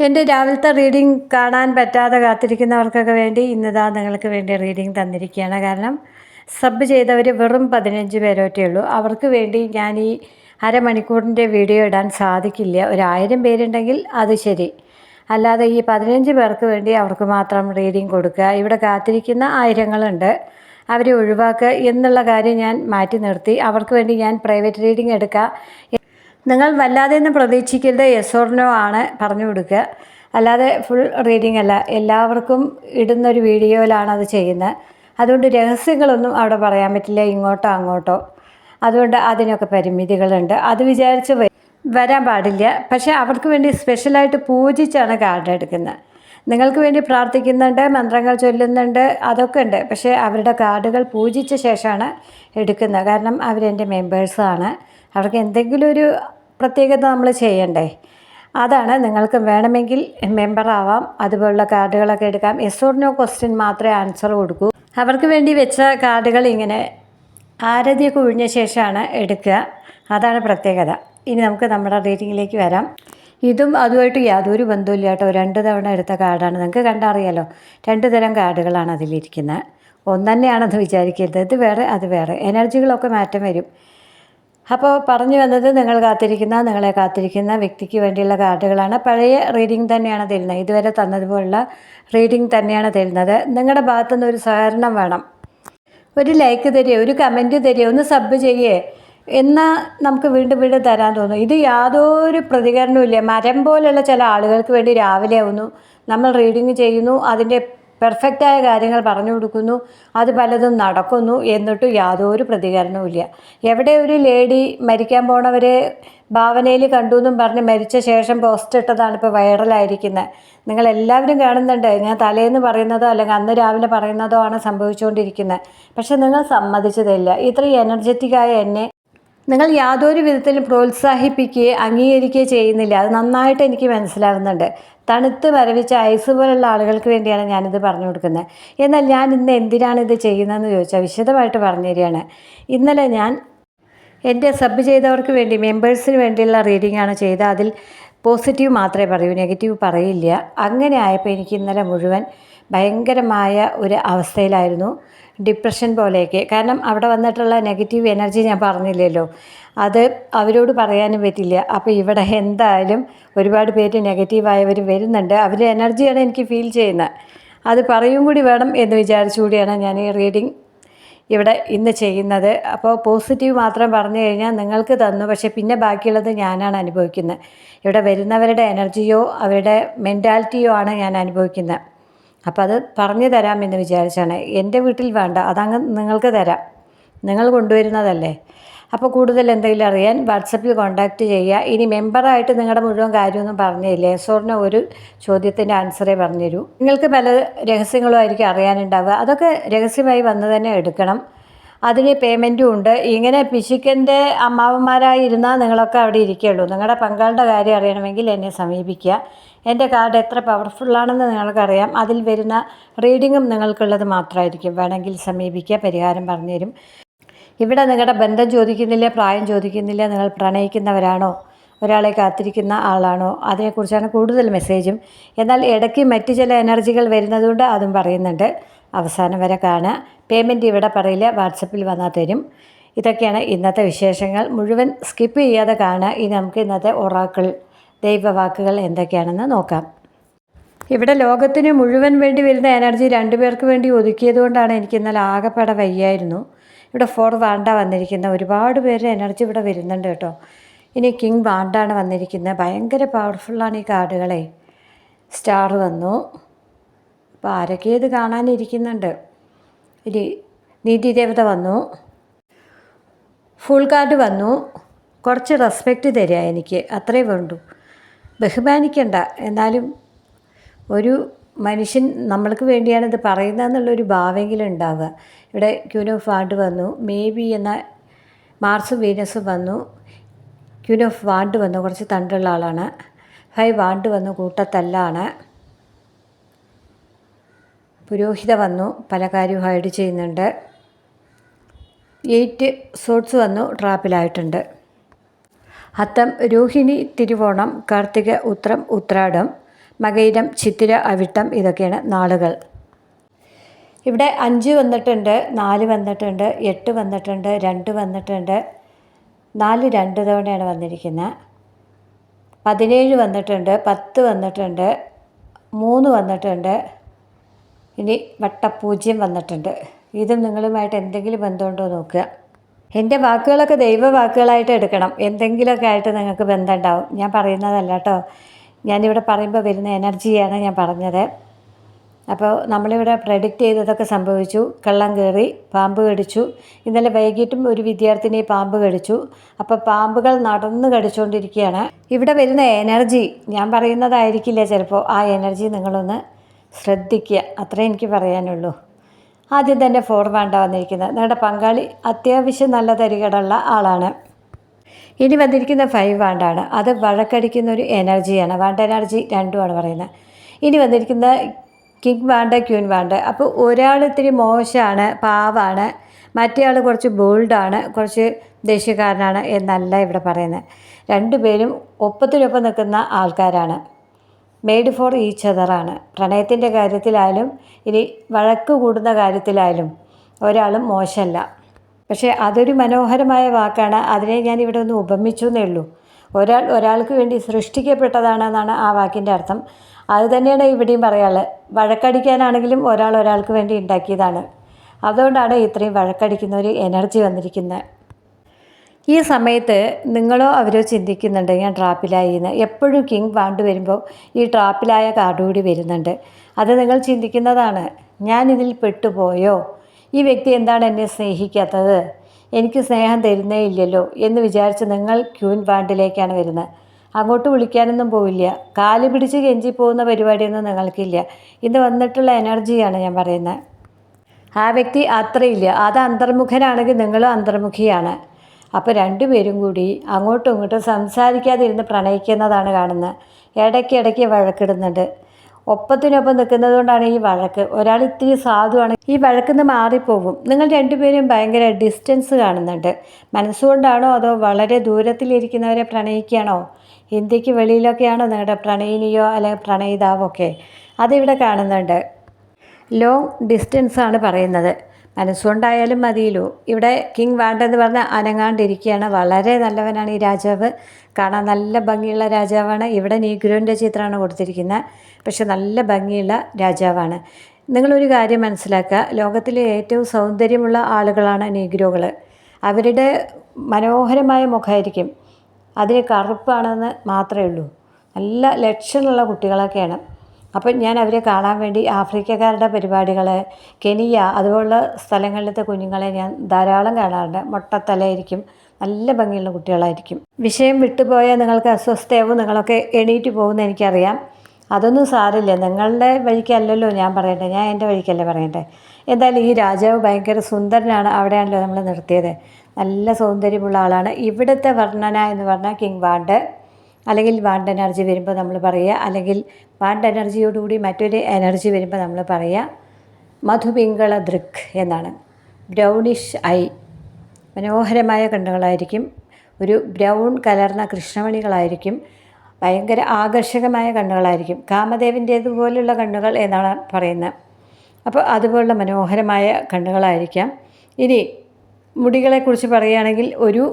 എൻ്റെ രാവിലത്തെ റീഡിംഗ് കാണാൻ പറ്റാതെ കാത്തിരിക്കുന്നവർക്കൊക്കെ വേണ്ടി ഇന്നിതാ നിങ്ങൾക്ക് വേണ്ടി റീഡിംഗ് തന്നിരിക്കുകയാണ്. കാരണം സബ് ചെയ്തവർ വെറും 15 പേരോറ്റേ ഉള്ളൂ. അവർക്ക് വേണ്ടി ഞാൻ ഈ അരമണിക്കൂറിൻ്റെ വീഡിയോ ഇടാൻ സാധിക്കില്ല. 1000 പേരുണ്ടെങ്കിൽ അത് ശരി, അല്ലാതെ ഈ 15 പേർക്ക് വേണ്ടി അവർക്ക് മാത്രം റീഡിംഗ് കൊടുക്കുക, ഇവിടെ കാത്തിരിക്കുന്ന ആയിരങ്ങളുണ്ട്, അവരെ ഒഴിവാക്കുക എന്നുള്ള കാര്യം ഞാൻ മാറ്റി നിർത്തി. അവർക്ക് വേണ്ടി ഞാൻ പ്രൈവറ്റ് റീഡിംഗ് എടുക്കുക. നിങ്ങൾ വല്ലാതെ ഒന്നും പ്രതീക്ഷിക്കരുത്, യെസ് ഓർ നോ ആണ് പറഞ്ഞു കൊടുക്കുക, അല്ലാതെ ഫുൾ റീഡിംഗ് അല്ല. എല്ലാവർക്കും ഇടുന്നൊരു വീഡിയോയിലാണ് അത് ചെയ്യുന്നത്. അതുകൊണ്ട് രഹസ്യങ്ങളൊന്നും അവിടെ പറയാൻ പറ്റില്ല, ഇങ്ങോട്ടോ അങ്ങോട്ടോ. അതുകൊണ്ട് അതിനൊക്കെ പരിമിതികളുണ്ട്. അത് വിചാരിച്ച് വരാൻ പാടില്ല. പക്ഷേ അവർക്ക് വേണ്ടി സ്പെഷ്യലായിട്ട് പൂജിച്ചാണ് കാർഡ് എടുക്കുന്നത്. നിങ്ങൾക്ക് വേണ്ടി പ്രാർത്ഥിക്കുന്നുണ്ട്, മന്ത്രങ്ങൾ ചൊല്ലുന്നുണ്ട്, അതൊക്കെ ഉണ്ട്. പക്ഷേ അവരുടെ കാർഡുകൾ പൂജിച്ച ശേഷമാണ് എടുക്കുന്നത്. കാരണം അവരെൻ്റെ മെമ്പേഴ്സാണ്. അവർക്ക് എന്തെങ്കിലും ഒരു പ്രത്യേകത നമ്മൾ ചെയ്യണ്ടേ. അതാണ്. നിങ്ങൾക്ക് വേണമെങ്കിൽ മെമ്പറാവാം, അതുപോലുള്ള കാർഡുകളൊക്കെ എടുക്കാം. യെസ് ഓർ നോ ക്വസ്റ്റ്യൻ മാത്രമേ ആൻസർ കൊടുക്കൂ. അവർക്ക് വേണ്ടി വെച്ച കാർഡുകൾ ഇങ്ങനെ ആരതിയൊക്കെ ഒഴിഞ്ഞ ശേഷമാണ് എടുക്കുക. അതാണ് പ്രത്യേകത. ഇനി നമുക്ക് നമ്മുടെ റീഡിങ്ങിലേക്ക് വരാം. ഇതും അതുമായിട്ട് യാതൊരു ബന്ധമില്ല കേട്ടോ. 2 തവണ എടുത്ത കാർഡാണ്. നിങ്ങൾക്ക് കണ്ടറിയാലോ, 2 തരം കാർഡുകളാണ് അതിലിരിക്കുന്നത്. ഒന്ന് തന്നെയാണെന്ന് വിചാരിക്കരുത്. ഇത് വേറെ അത് വേറെ, എനർജികളൊക്കെ മാറ്റം വരും. അപ്പോൾ പറഞ്ഞു വന്നത്, നിങ്ങളെ കാത്തിരിക്കുന്ന വ്യക്തിക്ക് വേണ്ടിയുള്ള കാർഡുകളാണ്. പഴയ റീഡിംഗ് തന്നെയാണ് തരുന്നത്. ഇതുവരെ തന്നതുപോലുള്ള റീഡിംഗ് തന്നെയാണ് തരുന്നത്. നിങ്ങളുടെ ഭാഗത്തുനിന്ന് ഒരു സഹകരണം വേണം. ഒരു ലൈക്ക് തരിക, ഒരു കമൻറ്റ് തരിക, ഒന്ന് സബ് ചെയ്യേ, എന്നാൽ നമുക്ക് വീണ്ടും വീണ്ടും തരാൻ തോന്നും. ഇത് യാതൊരു പ്രതികരണവും ഇല്ല. മരം പോലെയുള്ള ചില ആളുകൾക്ക് വേണ്ടി രാവിലെ ആവുന്നു, നമ്മൾ റീഡിങ് ചെയ്യുന്നു, അതിൻ്റെ പെർഫെക്റ്റായ കാര്യങ്ങൾ പറഞ്ഞു കൊടുക്കുന്നു, അത് പലതും നടക്കുന്നു, എന്നിട്ടും യാതൊരു പ്രതികരണവും ഇല്ല. എവിടെ ഒരു ലേഡി മരിക്കാൻ പോണവരെ ഭാവനയിൽ കണ്ടു എന്നും പറഞ്ഞ് മരിച്ച ശേഷം പോസ്റ്റ് ഇട്ടതാണ് ഇപ്പോൾ വൈറലായിരിക്കുന്നത്. നിങ്ങളെല്ലാവരും കാണുന്നുണ്ട്. ഞാൻ തലേന്ന് പറയുന്നതോ അല്ലെങ്കിൽ അന്ന് രാവിലെ പറയുന്നതോ ആണ് സംഭവിച്ചുകൊണ്ടിരിക്കുന്നത്. പക്ഷെ നിങ്ങൾ സമ്മതിച്ചതില്ല. ഇത്രയും എനർജറ്റിക്കായ എന്നെ നിങ്ങൾ യാതൊരു വിധത്തിലും പ്രോത്സാഹിപ്പിക്കുകയോ അംഗീകരിക്കുകയോ ചെയ്യുന്നില്ല. അത് നന്നായിട്ട് എനിക്ക് മനസ്സിലാവുന്നുണ്ട്. തണുത്ത് മരവിച്ച ഐസ് പോലുള്ള ആളുകൾക്ക് വേണ്ടിയാണ് ഞാനിത് പറഞ്ഞു കൊടുക്കുന്നത്. എന്നാൽ ഞാൻ ഇന്ന് എന്തിനാണ് ഇത് ചെയ്യുന്നതെന്ന് ചോദിച്ചാൽ വിശദമായിട്ട് പറഞ്ഞു തരികയാണ്. ഇന്നലെ ഞാൻ എൻ്റെ സബ് ചെയ്തവർക്ക് വേണ്ടി, മെമ്പേഴ്സിന് വേണ്ടിയുള്ള റീഡിംഗ് ആണ് ചെയ്തത്. അതിൽ പോസിറ്റീവ് മാത്രമേ പറയൂ, നെഗറ്റീവ് പറയില്ല. അങ്ങനെ ആയപ്പോൾ എനിക്ക് ഇന്നലെ മുഴുവൻ ഭയങ്കരമായ ഒരു അവസ്ഥയിലായിരുന്നു, ഡിപ്രഷൻ പോലെയൊക്കെ. കാരണം അവിടെ വന്നിട്ടുള്ള നെഗറ്റീവ് എനർജി ഞാൻ പറഞ്ഞില്ലല്ലോ, അത് അവരോട് പറയാനും പറ്റില്ല. അപ്പോൾ ഇവിടെ എന്തായാലും ഒരുപാട് പേര് നെഗറ്റീവായവർ വരുന്നുണ്ട്. അവരുടെ എനർജിയാണ് എനിക്ക് ഫീൽ ചെയ്യുന്നത്. അത് പറയും കൂടി വേണം എന്ന് വിചാരിച്ചുകൂടിയാണ് ഞാൻ ഈ റീഡിംഗ് ഇവിടെ ഇന്ന് ചെയ്യുന്നത്. അപ്പോൾ പോസിറ്റീവ് മാത്രം പറഞ്ഞു കഴിഞ്ഞാൽ നിങ്ങൾക്ക് തന്നു, പക്ഷേ പിന്നെ ബാക്കിയുള്ളത് ഞാനാണ് അനുഭവിക്കുന്നത്. ഇവിടെ വരുന്നവരുടെ എനർജിയോ അവരുടെ മെൻറ്റാലിറ്റിയോ ആണ് ഞാൻ അനുഭവിക്കുന്നത്. അപ്പോൾ അത് പറഞ്ഞു തരാമെന്ന് വിചാരിച്ചാണ്. എൻ്റെ വീട്ടിൽ വേണ്ട, അതങ്ങ് നിങ്ങൾക്ക് തരാം, നിങ്ങൾ കൊണ്ടുവരുന്നതല്ലേ. അപ്പോൾ കൂടുതൽ എന്തെങ്കിലും അറിയാൻ വാട്സപ്പിൽ കോൺടാക്റ്റ് ചെയ്യുക. ഇനി മെമ്പറായിട്ട് നിങ്ങളുടെ മുഴുവൻ കാര്യമൊന്നും പറഞ്ഞില്ലേ, യെസോറിന് ഒരു ചോദ്യത്തിൻ്റെ ആൻസറേ പറഞ്ഞുതരൂ. നിങ്ങൾക്ക് പല രഹസ്യങ്ങളും ആയിരിക്കും അറിയാനുണ്ടാവുക. അതൊക്കെ രഹസ്യമായി വന്ന് തന്നെ എടുക്കണം. അതിന് പേയ്മെൻറ്റും ഉണ്ട്. ഇങ്ങനെ പിശുക്കൻ്റെ അമ്മാവന്മാരായിരുന്നാൽ നിങ്ങളൊക്കെ അവിടെ ഇരിക്കുകയുള്ളൂ. നിങ്ങളുടെ പങ്കാളിയുടെ കാര്യം അറിയണമെങ്കിൽ എന്നെ സമീപിക്കുക. എൻ്റെ കാർഡ് എത്ര പവർഫുള്ളാണെന്ന് നിങ്ങൾക്കറിയാം. അതിൽ വരുന്ന റീഡിങ്ങും നിങ്ങൾക്കുള്ളത് മാത്രമായിരിക്കും. വേണമെങ്കിൽ സമീപിക്കുക, പരിഹാരം പറഞ്ഞുതരും. ഇവിടെ നിങ്ങളുടെ ബന്ധം ചോദിക്കുന്നില്ല, പ്രായം ചോദിക്കുന്നില്ല, നിങ്ങൾ പ്രണയിക്കുന്നവരാണോ, ഒരാളെ കാത്തിരിക്കുന്ന ആളാണോ, അതിനെക്കുറിച്ചാണ് കൂടുതൽ മെസ്സേജും. എന്നാൽ ഇടയ്ക്ക് മറ്റ് ചില എനർജികൾ വരുന്നതുകൊണ്ട് അതും പറയുന്നുണ്ട്. അവസാനം വരെ കാണുക. പേയ്മെൻറ്റ് ഇവിടെ പറയില്ല, വാട്സപ്പിൽ വന്നാൽ തരും. ഇതൊക്കെയാണ് ഇന്നത്തെ വിശേഷങ്ങൾ. മുഴുവൻ സ്കിപ്പ് ചെയ്യാതെ കാണുക. ഇനി നമുക്ക് ഇന്നത്തെ ഒറാക്കിൾ ദൈവവാക്കുകൾ എന്തൊക്കെയാണെന്ന് നോക്കാം. ഇവിടെ ലോകത്തിന് മുഴുവൻ വേണ്ടി വരുന്ന എനർജി 2 പേർക്ക് വേണ്ടി ഒതുക്കിയതുകൊണ്ടാണ് എനിക്ക് ഇന്നലെ ആകെപ്പാടെ വയ്യായിരുന്നു. ഇവിടെ 4 വാണ്ട വന്നിരിക്കുന്ന ഒരുപാട് പേര് എനർജി ഇവിടെ വരുന്നുണ്ട് കേട്ടോ. ഇനി കിങ് വാണ്ടാണ് വന്നിരിക്കുന്നത്. ഭയങ്കര പവർഫുള്ളാണ് ഈ കാർഡുകളെ. സ്റ്റാർ വന്നു. അപ്പോൾ ആരൊക്കെ ഇത് കാണാനിരിക്കുന്നുണ്ട്. ഇനി നീതിദേവത വന്നു. ഫുൾ കാർഡ് വന്നു. കുറച്ച് റെസ്പെക്റ്റ് തരിക, എനിക്ക് അത്രേ വേണ്ടൂ. ബഹുമാനിക്കണ്ട, എന്നാലും ഒരു മനുഷ്യൻ നമ്മൾക്ക് വേണ്ടിയാണ് ഇത് പറയുന്നതെന്നുള്ളൊരു ഭാവമെങ്കിലും ഉണ്ടാവുക. ഇവിടെ ക്യൂൻ ഓഫ് വാണ്ട് വന്നു. മേ ബി എന്ന മാർസും വീനസും വന്നു. ക്യൂൻ ഓഫ് വാണ്ട് വന്നു, കുറച്ച് തണ്ടുള്ള ആളാണ്. 5 വാണ്ട് വന്നു, കൂട്ടത്തല്ലാണ്. പുരോഹിത വന്നു, പല കാര്യവും ഹൈഡ് ചെയ്യുന്നുണ്ട്. 8 സോട്സ് വന്നു, ട്രാപ്പിലായിട്ടുണ്ട്. അത്തം, രോഹിണി, തിരുവോണം, കാർത്തിക, ഉത്രം, ഉത്രാടം, മകയിരം, ചിത്തിര, അവിട്ടം ഇതൊക്കെയാണ് നാളുകൾ. ഇവിടെ 5 വന്നിട്ടുണ്ട്, 4 വന്നിട്ടുണ്ട്, 8 വന്നിട്ടുണ്ട്, 2 വന്നിട്ടുണ്ട്, 4 2 തവണയാണ് വന്നിരിക്കുന്നത്. 17 വന്നിട്ടുണ്ട്, 10 വന്നിട്ടുണ്ട്, 3 വന്നിട്ടുണ്ട്, ഇനി വട്ടപൂജ്യം വന്നിട്ടുണ്ട്. ഇതും നിങ്ങളുമായിട്ട് എന്തെങ്കിലും ബന്ധമുണ്ടോ നോക്കുക. എൻ്റെ വാക്കുകളൊക്കെ ദൈവവാക്കുകളായിട്ട് എടുക്കണം. എന്തെങ്കിലുമൊക്കെ ആയിട്ട് നിങ്ങൾക്ക് ബന്ധം ഉണ്ടാവും. ഞാൻ പറയുന്നതല്ല കേട്ടോ, ഞാനിവിടെ പറയുമ്പോൾ വരുന്ന എനർജിയാണ് ഞാൻ പറഞ്ഞത്. അപ്പോൾ നമ്മളിവിടെ പ്രെഡിക്റ്റ് ചെയ്തതൊക്കെ സംഭവിച്ചു. കള്ളം കയറി, പാമ്പ് കടിച്ചു. ഇന്നലെ വൈകിട്ടും ഒരു വിദ്യാർത്ഥിനി പാമ്പ് കടിച്ചു. അപ്പോൾ പാമ്പുകൾ നടന്ന് കടിച്ചുകൊണ്ടിരിക്കുകയാണ്. ഇവിടെ വരുന്ന എനർജി ഞാൻ പറയുന്നതായിരിക്കില്ല ചിലപ്പോൾ. ആ എനർജി നിങ്ങളൊന്ന് ശ്രദ്ധിക്കുക, അത്രേ എനിക്ക് പറയാനുള്ളൂ. ആദ്യം തന്നെ 4 വാണ്ട വന്നിരിക്കുന്നത്. നിങ്ങളുടെ പങ്കാളി അത്യാവശ്യം നല്ല തരികടുള്ള ആളാണ്. ഇനി വന്നിരിക്കുന്ന 5 വാണ്ടാണ്. അത് വഴക്കടിക്കുന്ന ഒരു എനർജിയാണ്. വാണ്ട എനർജി 2ആണ് പറയുന്നത്. ഇനി വന്നിരിക്കുന്ന കിങ് വാണ്ട, ക്യൂൻ വാണ്ട. അപ്പോൾ ഒരാൾ ഇത്തിരി മോശമാണ്, പാവാണ്, മറ്റേ ആൾ കുറച്ച് ബോൾഡാണ്, കുറച്ച് ദേഷ്യക്കാരനാണ് എന്നല്ല ഇവിടെ പറയുന്നത്. 2 പേരും ഒപ്പത്തിനൊപ്പം നിൽക്കുന്ന ആൾക്കാരാണ്. മെയ്ഡ് ഫോർ ഈച്ച് അതറാണ്. പ്രണയത്തിൻ്റെ കാര്യത്തിലായാലും ഇനി വഴക്ക് കൂടുന്ന കാര്യത്തിലായാലും ഒരാളും മോശമല്ല. പക്ഷേ അതൊരു മനോഹരമായ വാക്കാണ്. അതിനെ ഞാൻ ഇവിടെ ഒന്ന് ഉപമിച്ചു എന്നേ ഉള്ളൂ. ഒരാൾക്ക് വേണ്ടി സൃഷ്ടിക്കപ്പെട്ടതാണെന്നാണ് ആ വാക്കിൻ്റെ അർത്ഥം. അത് തന്നെയാണ് ഇവിടെയും പറയാനുള്ളത്. വഴക്കടിക്കാനാണെങ്കിലും ഒരാൾക്ക് വേണ്ടി ഉണ്ടാക്കിയതാണ്. അതുകൊണ്ടാണ് ഇത്രയും വഴക്കടിക്കുന്ന ഒരു എനർജി വന്നിരിക്കുന്നത്. ഈ സമയത്ത് നിങ്ങളോ അവരോ ചിന്തിക്കുന്നുണ്ട് ഞാൻ ട്രാപ്പിലായി എന്ന്. എപ്പോഴും കിങ് വാണ്ട് വരുമ്പോൾ ഈ ട്രാപ്പിലായ കാർഡ് കൂടി വരുന്നുണ്ട്. അത് നിങ്ങൾ ചിന്തിക്കുന്നതാണ്, ഞാനിതിൽ പെട്ടുപോയോ, ഈ വ്യക്തി എന്താണ് എന്നെ സ്നേഹിക്കാത്തത്, എനിക്ക് സ്നേഹം തരുന്നേ ഇല്ലല്ലോ എന്ന് വിചാരിച്ച് നിങ്ങൾ ക്യൂൻ വാണ്ടിലേക്കാണ് വരുന്നത്. അങ്ങോട്ട് വിളിക്കാനൊന്നും പോവില്ല. കാല് പിടിച്ച് കെഞ്ചി പോകുന്ന പരിപാടിയൊന്നും നിങ്ങൾക്കില്ല. ഇത് വന്നിട്ടുള്ള എനർജിയാണ് ഞാൻ പറയുന്നത്. ആ വ്യക്തി അത്രയില്ല. അത് അന്തർമുഖനാണെങ്കിൽ നിങ്ങളും അന്തർമുഖിയാണ്. അപ്പോൾ 2 പേരും കൂടി അങ്ങോട്ടും ഇങ്ങോട്ടും സംസാരിക്കാതെ ഇരുന്ന് പ്രണയിക്കുന്നതാണ് കാണുന്നത്. ഇടയ്ക്കിടയ്ക്ക് വഴക്കിടുന്നുണ്ട്. ഒപ്പത്തിനൊപ്പം നിൽക്കുന്നത് കൊണ്ടാണ് ഈ വഴക്ക്. ഒരാൾ ഇത്തിരി സാധുവാണ്, ഈ വഴക്കിന്ന് മാറിപ്പോകും. നിങ്ങൾ 2 പേരും ഭയങ്കര ഡിസ്റ്റൻസ് കാണുന്നുണ്ട്. മനസ്സുകൊണ്ടാണോ അതോ വളരെ ദൂരത്തിലിരിക്കുന്നവരെ പ്രണയിക്കുകയാണോ? ഇന്ത്യക്ക് വെളിയിലൊക്കെയാണോ നിങ്ങളുടെ പ്രണയിനിയോ അല്ലെങ്കിൽ പ്രണയിതാവോ ഒക്കെ? അതിവിടെ കാണുന്നുണ്ട്. ലോങ് ഡിസ്റ്റൻസാണ് പറയുന്നത്. മനസ്സുകൊണ്ടായാലും മതിയല്ലോ. ഇവിടെ കിങ് വാണ്ടെന്ന് പറഞ്ഞാൽ അനങ്ങാണ്ടിരിക്കുകയാണ്. വളരെ നല്ലവനാണ് ഈ രാജാവ്. കാണാൻ നല്ല ഭംഗിയുള്ള രാജാവാണ്. ഇവിടെ നീഗ്രോൻ്റെ ചിത്രമാണ് കൊടുത്തിരിക്കുന്നത്. പക്ഷെ നല്ല ഭംഗിയുള്ള രാജാവാണ്. നിങ്ങളൊരു കാര്യം മനസ്സിലാക്കുക, ലോകത്തിലെ ഏറ്റവും സൗന്ദര്യമുള്ള ആളുകളാണ് നീഗ്രോകൾ. അവരുടെ മനോഹരമായ മുഖമായിരിക്കും, അതിന് കറുപ്പാണെന്ന് മാത്രമേ ഉള്ളൂ. നല്ല ലക്ഷണമുള്ള കുട്ടികളൊക്കെയാണ്. അപ്പം ഞാൻ അവരെ കാണാൻ വേണ്ടി ആഫ്രിക്കക്കാരുടെ പരിപാടികൾ, കെനിയ അതുപോലുള്ള സ്ഥലങ്ങളിലത്തെ കുഞ്ഞുങ്ങളെ ഞാൻ ധാരാളം കാണാറുണ്ട്. മൊട്ടത്തലയായിരിക്കും, നല്ല ഭംഗിയുള്ള കുട്ടികളായിരിക്കും. വിഷയം വിട്ടുപോയാൽ നിങ്ങൾക്ക് അസ്വസ്ഥയാവും, നിങ്ങളൊക്കെ എണീറ്റ് പോകുമെന്ന് എനിക്കറിയാം. അതൊന്നും സാരില്ല, നിങ്ങളുടെ വഴിക്കല്ലല്ലോ ഞാൻ പറയണ്ടേ, ഞാൻ എൻ്റെ വഴിക്കല്ലേ പറയണ്ടേ. എന്തായാലും ഈ രാജാവ് ഭയങ്കര സുന്ദരനാണ്. അവിടെയാണല്ലോ നമ്മൾ നിർത്തിയത്. നല്ല സൗന്ദര്യമുള്ള ആളാണ്. ഇവിടുത്തെ വർണ്ണന എന്ന് പറഞ്ഞാൽ കിങ് വാണ്ട് അല്ലെങ്കിൽ വാണ്ട് എനർജി വരുമ്പോൾ നമ്മൾ പറയുക, അല്ലെങ്കിൽ വാണ്ട് എനർജിയോടുകൂടി മറ്റൊരു എനർജി വരുമ്പോൾ നമ്മൾ പറയുക മധുപിങ്കള ദൃക് എന്നാണ്. ബ്രൗണിഷ് ഐ, മനോഹരമായ കണ്ണുകളായിരിക്കും, ഒരു ബ്രൗൺ കലർന്ന കൃഷ്ണമണികളായിരിക്കും, ഭയങ്കര ആകർഷകമായ കണ്ണുകളായിരിക്കും, കാമദേവൻ്റേതുപോലുള്ള കണ്ണുകൾ എന്നാണ് പറയുന്നത്. അപ്പോൾ അതുപോലുള്ള മനോഹരമായ കണ്ണുകളായിരിക്കാം. ഇനി മുടികളെക്കുറിച്ച് പറയുകയാണെങ്കിൽ ഒരു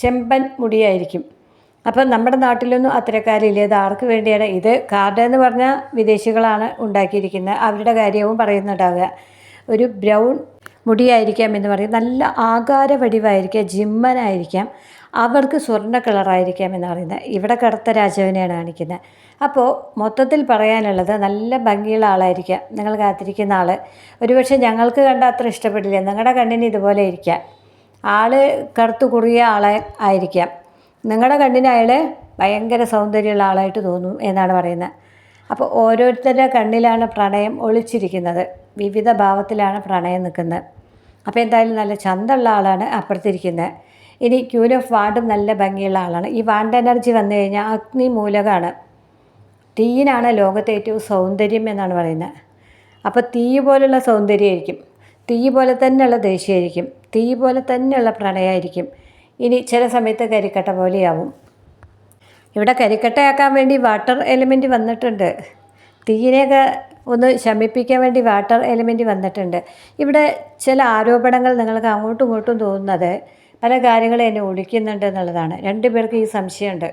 ചെമ്പൻ മുടിയായിരിക്കും. അപ്പം നമ്മുടെ നാട്ടിലൊന്നും അത്തരക്കാരില്ല. ഇത് ആർക്ക് വേണ്ടിയാണ്? ഇത് കാർഡ് എന്ന് പറഞ്ഞാൽ വിദേശികളാണ് ഉണ്ടാക്കിയിരിക്കുന്നത്. അവരുടെ കാര്യവും പറയുന്നുണ്ടാവുക. ഒരു ബ്രൗൺ മുടിയായിരിക്കാം എന്ന് പറയും. നല്ല ആകാര വടിവായിരിക്കാം, ജിമ്മനായിരിക്കാം, അവർക്ക് സ്വർണ്ണ കളറായിരിക്കാം എന്ന് പറയുന്നത്. ഇവിടെ കറുത്ത രാജാവിനെയാണ് കാണിക്കുന്നത്. അപ്പോൾ മൊത്തത്തിൽ പറയാനുള്ളത് നല്ല ഭംഗിയുള്ള ആളായിരിക്കാം നിങ്ങൾ കാത്തിരിക്കുന്ന ആൾ. ഒരുപക്ഷെ ഞങ്ങൾക്ക് കണ്ടാൽ അത്ര ഇഷ്ടപ്പെടില്ല, നിങ്ങളുടെ കണ്ണിന് ഇതുപോലെ ഇരിക്കാം. ആൾ കറുത്തു കുറിയ ആളെ ആയിരിക്കാം, നിങ്ങളുടെ കണ്ണിന് അയാൾ ഭയങ്കര സൗന്ദര്യമുള്ള ആളായിട്ട് തോന്നും എന്നാണ് പറയുന്നത്. അപ്പോൾ ഓരോരുത്തരുടെ കണ്ണിലാണ് പ്രണയം ഒളിച്ചിരിക്കുന്നത്, വിവിധ ഭാവത്തിലാണ് പ്രണയം നിൽക്കുന്നത്. അപ്പോൾ എന്തായാലും നല്ല ചന്തമുള്ള ആളാണ് അപ്പുറത്തിരിക്കുന്നത്. ഇനി ക്യൂൻ ഓഫ് വാണ്ടും നല്ല ഭംഗിയുള്ള ആളാണ്. ഈ വാണ്ട് എനർജി വന്നു കഴിഞ്ഞാൽ അഗ്നി മൂലകമാണ്, തീയിനാണ് ലോകത്തെ ഏറ്റവും സൗന്ദര്യം എന്നാണ് പറയുന്നത്. അപ്പോൾ തീ പോലുള്ള സൗന്ദര്യമായിരിക്കും, തീ പോലെ തന്നെയുള്ള ദേഷ്യമായിരിക്കും, തീ പോലെ തന്നെയുള്ള പ്രണയമായിരിക്കും. ഇനി ചില സമയത്ത് കരിക്കട്ട പോലെയാവും. ഇവിടെ കരിക്കട്ടയാക്കാൻ വേണ്ടി വാട്ടർ എലിമെൻറ്റ് വന്നിട്ടുണ്ട്. തീരെയൊക്കെ ഒന്ന് ശമിപ്പിക്കാൻ വേണ്ടി വാട്ടർ എലിമെൻറ്റ് വന്നിട്ടുണ്ട്. ഇവിടെ ചില ആരോപണങ്ങൾ നിങ്ങൾക്ക് അങ്ങോട്ടും ഇങ്ങോട്ടും തോന്നുന്നത് പല കാര്യങ്ങളും എന്നെ ഒളിക്കുന്നുണ്ട് എന്നുള്ളതാണ്. രണ്ടുപേർക്ക് ഈ സംശയമുണ്ട്.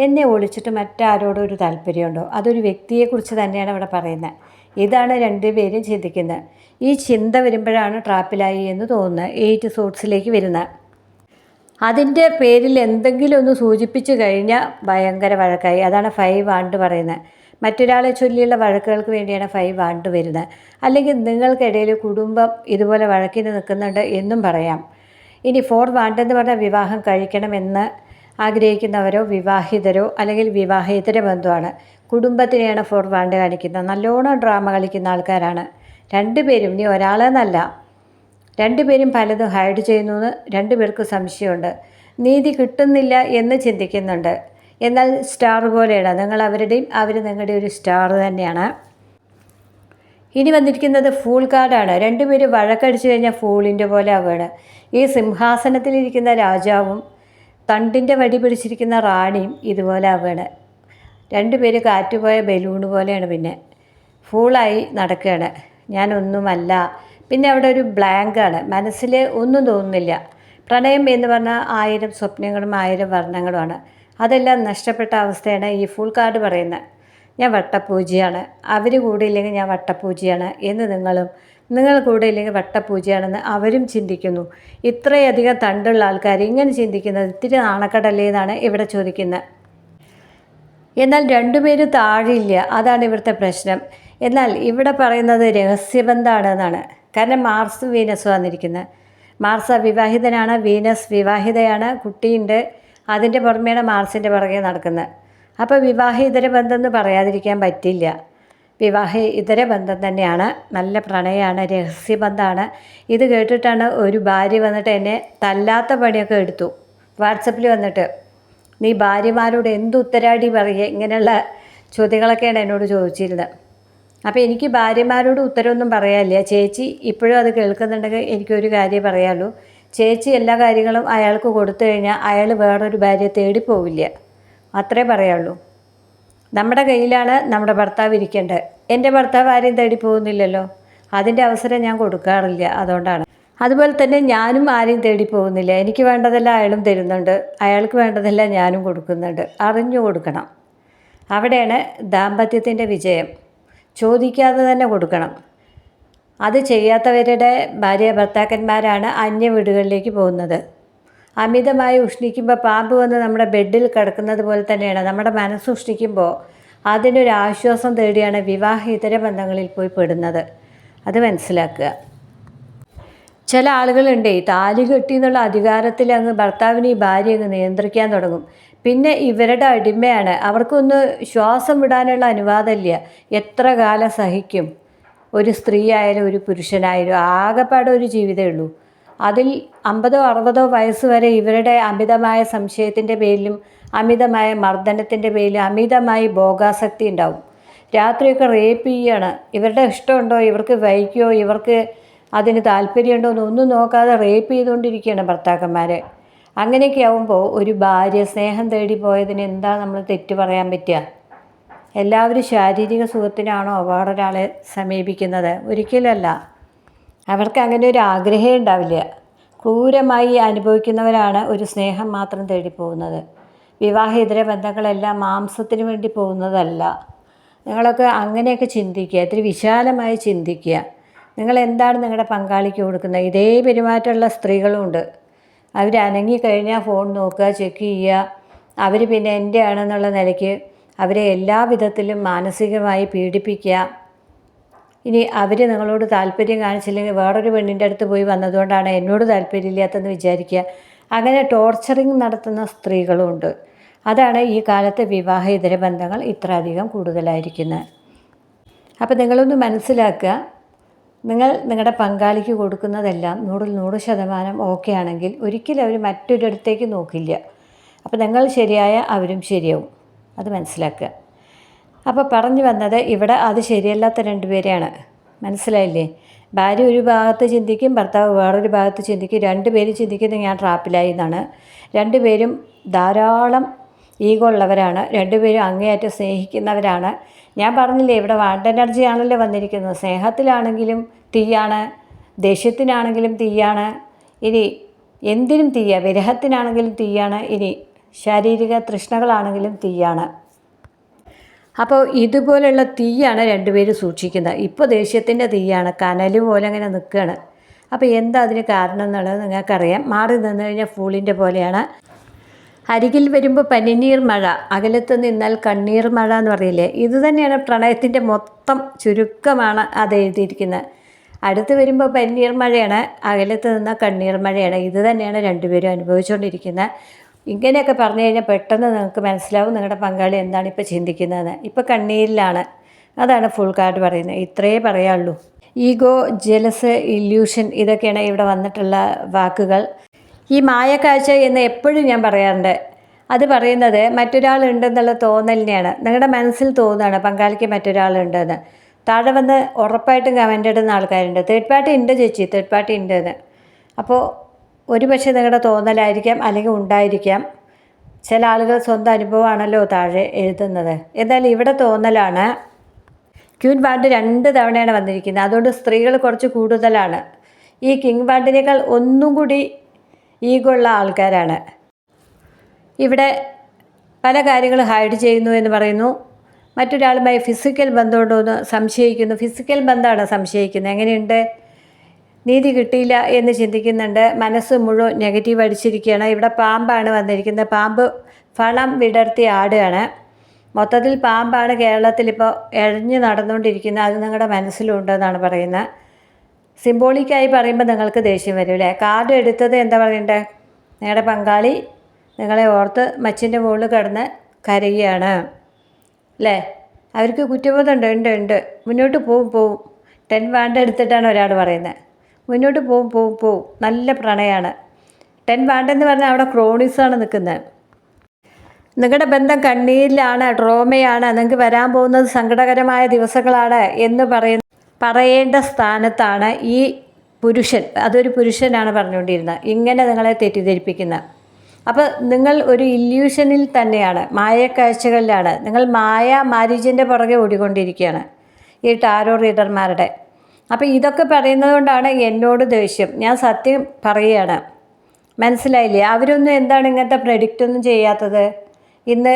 എന്നെ ഒളിച്ചിട്ട് മറ്റാരോടും ഒരു താല്പര്യമുണ്ടോ? അതൊരു വ്യക്തിയെക്കുറിച്ച് തന്നെയാണ് ഇവിടെ പറയുന്നത്. ഇതാണ് രണ്ടുപേരും ചിന്തിക്കുന്നത്. ഈ ചിന്ത വരുമ്പോഴാണ് ട്രാപ്പിലായി എന്ന് തോന്നുന്നത് 8 സോട്സിലേക്ക് വരുന്നത്. അതിൻ്റെ പേരിൽ എന്തെങ്കിലും ഒന്ന് സൂചിപ്പിച്ചു കഴിഞ്ഞാൽ ഭയങ്കര വഴക്കായി. അതാണ് 5 വാണ്ട് പറയുന്നത്. മറ്റൊരാളെ ചൊല്ലിയുള്ള വഴക്കുകൾക്ക് വേണ്ടിയാണ് 5 വാണ്ട് വരുന്നത്. അല്ലെങ്കിൽ നിങ്ങൾക്കിടയിൽ കുടുംബം ഇതുപോലെ വഴക്കിന് നിൽക്കുന്നുണ്ട് എന്നും പറയാം. ഇനി 4 വാണ്ടെന്ന് പറഞ്ഞാൽ വിവാഹം കഴിക്കണമെന്ന് ആഗ്രഹിക്കുന്നവരോ വിവാഹിതരോ അല്ലെങ്കിൽ വിവാഹേതര ബന്ധുവാണ്. കുടുംബത്തിനെയാണ് 4 വാണ്ട് കാണിക്കുന്നത്. നല്ലോണം ഡ്രാമ കളിക്കുന്ന ആൾക്കാരാണ് രണ്ടുപേരും. ഇനി ഒരാളെന്നല്ല, രണ്ടുപേരും പലതും ഹൈഡ് ചെയ്യുന്നു എന്ന് രണ്ടുപേർക്കും സംശയമുണ്ട്. നീതി കിട്ടുന്നില്ല എന്ന് ചിന്തിക്കുന്നുണ്ട്. എന്നാൽ സ്റ്റാർ പോലെയാണ് നിങ്ങൾ അവരുടെയും അവർ നിങ്ങളുടെ ഒരു സ്റ്റാർ തന്നെയാണ്. ഇനി വന്നിരിക്കുന്നത് ഫൂൾ കാർഡാണ്. രണ്ടുപേരും വഴക്കടിച്ചു കഴിഞ്ഞാൽ ഫൂളിൻ്റെ പോലെ ആവുകയാണ്. ഈ സിംഹാസനത്തിലിരിക്കുന്ന രാജാവും തണ്ടിൻ്റെ വടി പിടിച്ചിരിക്കുന്ന റാണിയും ഇതുപോലെ ആവുകയാണ്. രണ്ടുപേര് കാറ്റുപോയ ബലൂണ് പോലെയാണ്. പിന്നെ ഫൂളായി നടക്കുകയാണ്. ഞാനൊന്നുമല്ല. പിന്നെ അവിടെ ഒരു ബ്ലാങ്കാണ്. മനസ്സിൽ ഒന്നും തോന്നുന്നില്ല. പ്രണയം എന്ന് പറഞ്ഞാൽ 1000 സ്വപ്നങ്ങളും 1000 വർണ്ണങ്ങളുമാണ്. അതെല്ലാം നഷ്ടപ്പെട്ട അവസ്ഥയാണ് ഈ ഫുൾ കാർഡ് പറയുന്നത്. ഞാൻ വട്ടപ്പൂജയാണ്, അവർ കൂടെ ഇല്ലെങ്കിൽ ഞാൻ വട്ടപ്പൂജയാണ് എന്ന് നിങ്ങൾ കൂടെ ഇല്ലെങ്കിൽ വട്ടപ്പൂജയാണെന്ന് അവരും ചിന്തിക്കുന്നു. ഇത്രയധികം തണ്ടുള്ള ആൾക്കാർ ഇങ്ങനെ ചിന്തിക്കുന്നത് ഇത്തിരി നാണക്കടല്ലേ എന്നാണ് ഇവിടെ ചോദിക്കുന്നത്. എന്നാൽ രണ്ടുപേരും താഴെയില്ല, അതാണ് ഇവിടുത്തെ പ്രശ്നം. എന്നാൽ ഇവിടെ പറയുന്നത് രഹസ്യബന്ധമാണ് എന്നാണ്. കാരണം മാർസ് വീനസ് വന്നിരിക്കുന്നത്. മാർസ് അവിവാഹിതനാണ്, വീനസ് വിവാഹിതയാണ്, കുട്ടിയുണ്ട്. അതിൻ്റെ പുറമെയാണ് മാർസിൻ്റെ പുറകെ നടക്കുന്നത്. അപ്പോൾ വിവാഹേതര ബന്ധം എന്ന് പറയാതിരിക്കാൻ പറ്റില്ല. വിവാഹേതര ബന്ധം തന്നെയാണ്. നല്ല പ്രണയമാണ്, രഹസ്യബന്ധമാണ്. ഇത് കേട്ടിട്ടാണ് ഒരു ഭാര്യ വന്നിട്ട് എന്നെ തല്ലാത്ത പണിയൊക്കെ എടുത്തു. വാട്സപ്പിൽ വന്നിട്ട് നീ ഭാര്യമാരോട് എന്ത് ഉത്തരാടി പറയുക, ഇങ്ങനെയുള്ള ചോദ്യങ്ങളൊക്കെയാണ് എന്നോട് ചോദിച്ചിരുന്നത്. അപ്പോൾ എനിക്ക് ഭാര്യമാരോട് ഉത്തരവൊന്നും പറയാനില്ല. ചേച്ചി ഇപ്പോഴും അത് കേൾക്കുന്നുണ്ടെങ്കിൽ എനിക്കൊരു കാര്യം പറയാനുള്ളൂ. ചേച്ചി എല്ലാ കാര്യങ്ങളും അയാൾക്ക് കൊടുത്തു കഴിഞ്ഞാൽ അയാൾ വേറൊരു ഭാര്യയെ തേടിപ്പോവില്ല, അത്രേ പറയാനുള്ളൂ. നമ്മുടെ കയ്യിലാണ് നമ്മുടെ ഭർത്താവ് ഇരിക്കേണ്ടത്. എൻ്റെ ഭർത്താവ് ആരെയും തേടി പോകുന്നില്ലല്ലോ, അതിൻ്റെ അവസരം ഞാൻ കൊടുക്കാറില്ല, അതുകൊണ്ടാണ്. അതുപോലെ തന്നെ ഞാനും ആരെയും തേടി പോകുന്നില്ല. എനിക്ക് വേണ്ടതെല്ലാം അയാളും തരുന്നുണ്ട്, അയാൾക്ക് വേണ്ടതെല്ലാം ഞാനും കൊടുക്കുന്നുണ്ട്. അറിഞ്ഞു കൊടുക്കണം. അവിടെയാണ് ദാമ്പത്യത്തിൻ്റെ വിജയം. ചോദിക്കാതെ തന്നെ കൊടുക്കണം. അത് ചെയ്യാത്തവരുടെ ഭാര്യ ഭർത്താക്കന്മാരാണ് അന്യ വീടുകളിലേക്ക് പോകുന്നത്. അമിതമായി ഉഷ്ണിക്കുമ്പോൾ പാമ്പ് വന്ന് നമ്മുടെ ബെഡിൽ കിടക്കുന്നത് പോലെ തന്നെയാണ്. നമ്മുടെ മനസ്സ് ഉഷ്ണിക്കുമ്പോൾ അതിനൊരു ആശ്വാസം തേടിയാണ് വിവാഹേതര ബന്ധങ്ങളിൽ പോയി പെടുന്നത്. അത് മനസ്സിലാക്കുക. ചില ആളുകളുണ്ട് താലി കെട്ടി എന്നുള്ള അധികാരത്തിൽ അങ്ങ് ഭർത്താവിനെ ഈ ഭാര്യ അങ്ങ് നിയന്ത്രിക്കാൻ തുടങ്ങും. പിന്നെ ഇവരുടെ അടിമയാണ്. അവർക്കൊന്ന് ശ്വാസം വിടാനുള്ള അനുവാദമില്ല. എത്ര കാലം സഹിക്കും? ഒരു സ്ത്രീ ആയാലും ഒരു പുരുഷനായാലും ആകെപ്പാടെ ഒരു ജീവിതമേ ഉള്ളൂ. അതിൽ 50 60 വയസ്സ് വരെ ഇവരുടെ അമിതമായ സംശയത്തിൻ്റെ പേരിലും അമിതമായ മർദ്ദനത്തിൻ്റെ പേരിലും അമിതമായി ഭോഗാസക്തി ഉണ്ടാവും. രാത്രിയൊക്കെ റേപ്പ് ചെയ്യുകയാണ്. ഇവരുടെ ഇഷ്ടമുണ്ടോ, ഇവർക്ക് വൈക്കോ, ഇവർക്ക് അതിന് താല്പര്യമുണ്ടോ എന്നൊന്നും നോക്കാതെ റേപ്പ് ചെയ്തുകൊണ്ടിരിക്കുകയാണ് ഭർത്താക്കന്മാരെ. അങ്ങനെയൊക്കെ ആവുമ്പോൾ ഒരു ഭാര്യ സ്നേഹം തേടി പോയതിന് എന്താ നമ്മൾ തെറ്റ് പറയാൻ പറ്റുക? എല്ലാവരും ശാരീരിക സുഖത്തിനാണോ വേറൊരാളെ സമീപിക്കുന്നത്? ഒരിക്കലല്ല. അവർക്ക് അങ്ങനെ ഒരു ആഗ്രഹം ഉണ്ടാവില്ല. ക്രൂരമായി അനുഭവിക്കുന്നവരാണ് ഒരു സ്നേഹം മാത്രം തേടി പോകുന്നത്. വിവാഹേതര ബന്ധങ്ങളെല്ലാം മാംസത്തിന് വേണ്ടി പോകുന്നതല്ല. നിങ്ങളൊക്കെ അങ്ങനെയൊക്കെ ചിന്തിക്കുക, ഇത്തിരി വിശാലമായി ചിന്തിക്കുക. നിങ്ങൾ എന്താണ് നിങ്ങളുടെ പങ്കാളിക്ക് കൊടുക്കുന്നത്? ഇതേ പെരുമാറ്റമുള്ള സ്ത്രീകളുമുണ്ട്. അവർ അനങ്ങിക്കഴിഞ്ഞാൽ ഫോൺ നോക്കുക, ചെക്ക് ചെയ്യുക. അവർ പിന്നെ എൻ്റെ ആണെന്നുള്ള നിലയ്ക്ക് അവരെ എല്ലാ വിധത്തിലും മാനസികമായി പീഡിപ്പിക്കുക. ഇനി അവർ നിങ്ങളോട് താല്പര്യം കാണിച്ചില്ലെങ്കിൽ വേറൊരു പെണ്ണിൻ്റെ അടുത്ത് പോയി വന്നതുകൊണ്ടാണ് എന്നോട് താല്പര്യമില്ലാത്തതെന്ന് വിചാരിക്കുക. അങ്ങനെ ടോർച്ചറിങ് നടത്തുന്ന സ്ത്രീകളുമുണ്ട്. അതാണ് ഈ കാലത്തെ വിവാഹേതര ബന്ധങ്ങൾ ഇത്ര അധികം കൂടുതലായിരിക്കുന്നത്. അപ്പോൾ നിങ്ങളൊന്ന് മനസ്സിലാക്കുക, നിങ്ങളുടെ പങ്കാളിക്ക് കൊടുക്കുന്നതെല്ലാം 100% ഓക്കെ ആണെങ്കിൽ ഒരിക്കലും അവർ മറ്റൊരിടത്തേക്ക് നോക്കില്ല. അപ്പോൾ നിങ്ങൾ ശരിയായ അവരും ശരിയാവും, അത് മനസ്സിലാക്കുക. അപ്പോൾ പറഞ്ഞു വന്നത് ഇവിടെ അത് ശരിയല്ലാത്ത രണ്ടുപേരെയാണ്. മനസ്സിലായില്ലേ? ഭാര്യ ഒരു ഭാഗത്ത് ചിന്തിക്കും, ഭർത്താവ് വേറൊരു ഭാഗത്ത് ചിന്തിക്കും. രണ്ടുപേരും ചിന്തിക്കുന്നത് ഞാൻ ട്രാപ്പിലായി എന്നാണ്. രണ്ടുപേരും ധാരാളം ഈഗോ ഉള്ളവരാണ്. രണ്ടുപേരും അങ്ങേയറ്റം സ്നേഹിക്കുന്നവരാണ്. ഞാൻ പറഞ്ഞില്ലേ, ഇവിടെ വാണ്ട് എനർജി ആണല്ലോ വന്നിരിക്കുന്നത്. സ്നേഹത്തിലാണെങ്കിലും തീയാണ്, ദേഷ്യത്തിനാണെങ്കിലും തീയാണ്, ഇനി എന്തിനും തീയാണ്, വിരഹത്തിനാണെങ്കിലും തീയാണ്, ഇനി ശാരീരിക തൃഷ്ണകളാണെങ്കിലും തീയാണ്. അപ്പോൾ ഇതുപോലുള്ള തീയാണ് രണ്ടുപേരും സൂക്ഷിക്കുന്നത്. ഇപ്പോൾ ദേഷ്യത്തിൻ്റെ തീയാണ്, കനൽ പോലെ അങ്ങനെ നിൽക്കുകയാണ്. അപ്പോൾ എന്താ അതിന് കാരണം എന്നുള്ളത് നിങ്ങൾക്കറിയാം. മാറി നിന്ന് കഴിഞ്ഞാൽ ഫൂളിൻ്റെ പോലെയാണ്. അരികിൽ വരുമ്പോൾ പനിനീർ മഴ, അകലത്ത് നിന്നാൽ കണ്ണീർ മഴ എന്ന് പറയില്ലേ, ഇത് തന്നെയാണ് പ്രണയത്തിൻ്റെ മൊത്തം ചുരുക്കമാണ് അത് എഴുതിയിരിക്കുന്നത്. അടുത്ത് വരുമ്പോൾ പനിനീർ മഴയാണ്, അകലത്ത് നിന്നാൽ കണ്ണീർ മഴയാണ്. ഇത് തന്നെയാണ് രണ്ടുപേരും അനുഭവിച്ചുകൊണ്ടിരിക്കുന്നത്. ഇങ്ങനെയൊക്കെ പറഞ്ഞു കഴിഞ്ഞാൽ പെട്ടെന്ന് നിങ്ങൾക്ക് മനസ്സിലാവും നിങ്ങളുടെ പങ്കാളി എന്താണ് ഇപ്പോൾ ചിന്തിക്കുന്നതെന്ന്. ഇപ്പോൾ കണ്ണീരിലാണ്, അതാണ് ഫുൾ കാർഡ് പറയുന്നത്. ഇത്രയേ പറയാനുള്ളൂ. ഈഗോ, ജലസ്, ഇല്യൂഷൻ, ഇതൊക്കെയാണ് ഇവിടെ വന്നിട്ടുള്ള വാക്കുകൾ. ഈ മായക്കാഴ്ച എന്ന് എപ്പോഴും ഞാൻ പറയാറുണ്ട്. അത് പറയുന്നത് മറ്റൊരാളുണ്ടെന്നുള്ള തോന്നലിനെയാണ്. നിങ്ങളുടെ മനസ്സിൽ തോന്നുകയാണ് പങ്കാളിക്ക് മറ്റൊരാളുണ്ടെന്ന്. താഴെ വന്ന് ഉറപ്പായിട്ടും കമൻ്റ് ഇടുന്ന ആൾക്കാരുണ്ട്, തേർഡ് പാർട്ടി ഉണ്ട് ചേച്ചി, തേർഡ് പാർട്ടി ഉണ്ടെന്ന്. അപ്പോൾ ഒരു പക്ഷേ നിങ്ങളുടെ തോന്നലായിരിക്കാം, അല്ലെങ്കിൽ ഉണ്ടായിരിക്കാം. ചില ആളുകൾ സ്വന്തം അനുഭവമാണല്ലോ താഴെ എഴുതുന്നത്. എന്തായാലും ഇവിടെ തോന്നലാണ്. ക്യൂൻ വാർഡ് 2 തവണയാണ് വന്നിരിക്കുന്നത്. അതുകൊണ്ട് സ്ത്രീകൾ കുറച്ച് കൂടുതലാണ്. ഈ കിങ് വാർഡിനേക്കാൾ ഒന്നും കൂടി ഈഗോ ഉള്ള ആൾക്കാരാണ്. ഇവിടെ പല കാര്യങ്ങൾ ഹൈഡ് ചെയ്യുന്നു എന്ന് പറയുന്നു. മറ്റൊരാളുമായി ഫിസിക്കൽ ബന്ധമുണ്ടോ എന്ന് സംശയിക്കുന്നു. ഫിസിക്കൽ ബന്ധമാണ് സംശയിക്കുന്നത്. എങ്ങനെയുണ്ട്, നീതി കിട്ടിയില്ല എന്ന് ചിന്തിക്കുന്നുണ്ട്. മനസ്സ് മുഴുവൻ നെഗറ്റീവ് അടിച്ചിരിക്കുകയാണ്. ഇവിടെ പാമ്പാണ് വന്നിരിക്കുന്നത്. പാമ്പ് ഫളം വിടർത്തി ആടുകയാണ്. മൊത്തത്തിൽ പാമ്പാണ് കേരളത്തിലിപ്പോൾ എഴഞ്ഞ് നടന്നുകൊണ്ടിരിക്കുന്നത്. അത് നിങ്ങളുടെ മനസ്സിലുണ്ടെന്നാണ് പറയുന്നത്. സിംബോളിക്കായി പറയുമ്പോൾ നിങ്ങൾക്ക് ദേഷ്യം വരും അല്ലേ. കാർഡ് എടുത്തത് എന്താ പറയണ്ടേ, നിങ്ങളുടെ പങ്കാളി നിങ്ങളെ ഓർത്ത് മച്ചിൻ്റെ മുകളിൽ കിടന്ന് കരയുകയാണ് അല്ലേ. അവർക്ക് കുറ്റബോധമുണ്ട്, ഉണ്ട്. മുന്നോട്ട് പോവും. 10 വാണ്ട് എടുത്തിട്ടാണ് ഒരാൾ പറയുന്നത്. മുന്നോട്ട് പോവും. നല്ല പ്രണയമാണ്. 10 വാണ്ടെന്ന് പറഞ്ഞാൽ അവിടെ ക്രോണിക്സാണ് നിൽക്കുന്നത്. നിങ്ങളുടെ ബന്ധം കണ്ണീരിലാണ്, ഡ്രോമയാണ്, നിങ്ങൾക്ക് വരാൻ പോകുന്നത് സങ്കടകരമായ ദിവസങ്ങളാണ് എന്ന് പറയേണ്ട സ്ഥാനത്താണ് ഈ പുരുഷൻ. അതൊരു പുരുഷനാണ് പറഞ്ഞുകൊണ്ടിരുന്നത്. ഇങ്ങനെ നിങ്ങളെ തെറ്റിദ്ധരിപ്പിക്കുന്നത്. അപ്പോൾ നിങ്ങൾ ഒരു ഇല്യൂഷനിൽ തന്നെയാണ്, മായക്കാഴ്ചകളിലാണ്. നിങ്ങൾ മാരീജിൻ്റെ പുറകെ ഓടിക്കൊണ്ടിരിക്കുകയാണ് ഈ ടാരോ റീഡർമാരുടെ. അപ്പോൾ ഇതൊക്കെ പറയുന്നത് കൊണ്ടാണ് എന്നോട് ദേഷ്യം. ഞാൻ സത്യം പറയുകയാണ്, മനസ്സിലായില്ലേ. അവരൊന്നും എന്താണ് ഇങ്ങനത്തെ പ്രെഡിക്റ്റൊന്നും ചെയ്യാത്തത്. ഇന്ന്